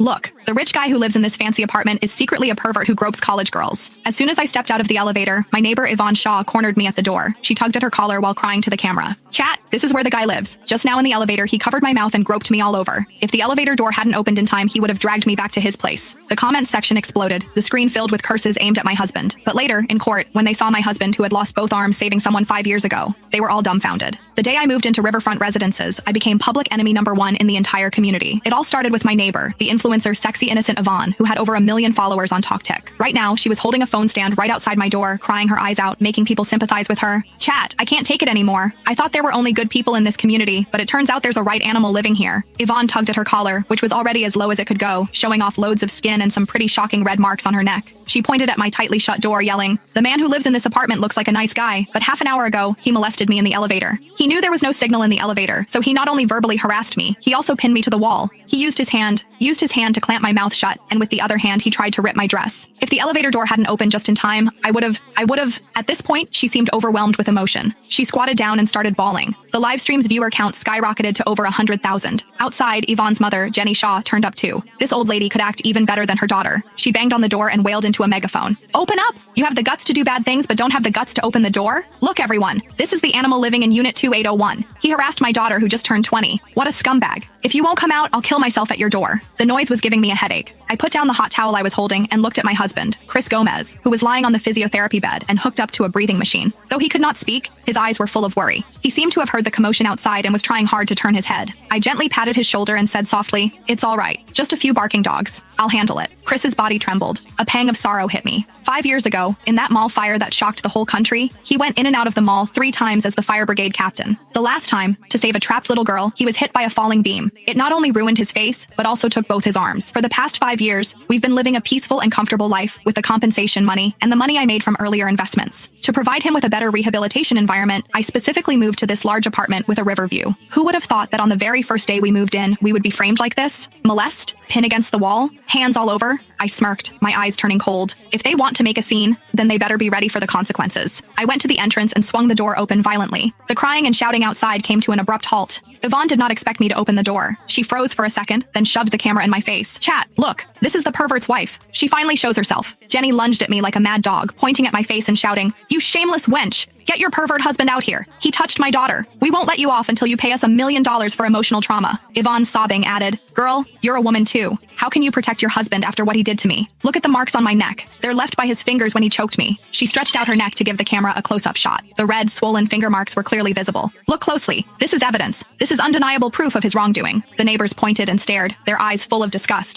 look, the rich guy who lives in this fancy apartment is secretly a pervert who gropes college girls. As soon as I stepped out of the elevator, my neighbor Yvonne Shaw cornered me at the door. She tugged at her collar while crying to the camera. Chat, this is where the guy lives. Just now in the elevator, he covered my mouth and groped me all over. If the elevator door hadn't opened in time, he would have dragged me back to his place. The comments section exploded, the screen filled with curses aimed at my husband. But later, in court, when they saw my husband who had lost both arms saving someone 5 years ago, they were all dumbfounded. The day I moved into Riverfront Residences, I became public enemy number 1 in the entire community. It all started with my neighbor, the influencer Sexy Innocent Yvonne, who had over 1 million followers on TokTik. Right now, she was holding a phone stand right outside my door, crying her eyes out, making people sympathize with her. Chat, I can't take it anymore. I thought there were only good people in this community, but it turns out there's a right animal living here. Yvonne tugged at her collar, which was already as low as it could go, showing off loads of skin and some pretty shocking red marks on her neck. She pointed at my tightly shut door, yelling, "The man who lives in this apartment looks like a nice guy, but half an hour ago, he molested me in the elevator." He knew there was no signal in the elevator, so he not only verbally harassed me, he also pinned me to the wall. He used his hand to clamp my mouth shut, and with the other hand, he tried to rip my dress. If the elevator door hadn't opened just in time, I would have. At this point, she seemed overwhelmed with emotion. She squatted down and started bawling. The live stream's viewer count skyrocketed to over 100,000. Outside, Yvonne's mother, Jenny Shaw, turned up too. This old lady could act even better than her daughter. She banged on the door and wailed into a megaphone. "Open up! You have the guts to do bad things but don't have the guts to open the door? Look, everyone, this is the animal living in Unit 2801. He harassed my daughter who just turned 20. What a scumbag. If you won't come out, I'll kill myself at your door." The noise was giving me a headache. I put down the hot towel I was holding and looked at my husband, Chris Gomez, who was lying on the physiotherapy bed and hooked up to a breathing machine. Though he could not speak, his eyes were full of worry. He seemed to have heard the commotion outside and was trying hard to turn his head. I gently patted his shoulder and said softly, "It's all right. Just a few barking dogs. I'll handle it." Chris's body trembled. A pang of sorrow hit me. 5 years ago, in that mall fire that shocked the whole country, he went in and out of the mall 3 times as the fire brigade captain. The last time, to save a trapped little girl, he was hit by a falling beam. It not only ruined his face, but also took both his arms. For the past 5 years, we've been living a peaceful and comfortable life with the compensation money and the money I made from earlier investments. To provide him with a better rehabilitation environment, I specifically moved to this large apartment with a river view. Who would have thought that on the very first day we moved in, we would be framed like this? Molest? Pin against the wall? Hands all over? I smirked, my eyes turning cold. If they want to make a scene, then they better be ready for the consequences. I went to the entrance and swung the door open violently. The crying and shouting outside came to an abrupt halt. Yvonne did not expect me to open the door. She froze for a second, then shoved the camera in my face. "Chat, look, this is the pervert's wife. She finally shows herself." Jenny lunged at me like a mad dog, pointing at my face and shouting, "You shameless wench! Get your pervert husband out here. He touched my daughter. We won't let you off until you pay us $1 million for emotional trauma." Yvonne, sobbing, added, "Girl, you're a woman too. How can you protect your husband after what he did to me? Look at the marks on my neck. They're left by his fingers when he choked me." She stretched out her neck to give the camera a close-up shot. The red, swollen finger marks were clearly visible. "Look closely. This is evidence. This is undeniable proof of his wrongdoing." The neighbors pointed and stared, their eyes full of disgust.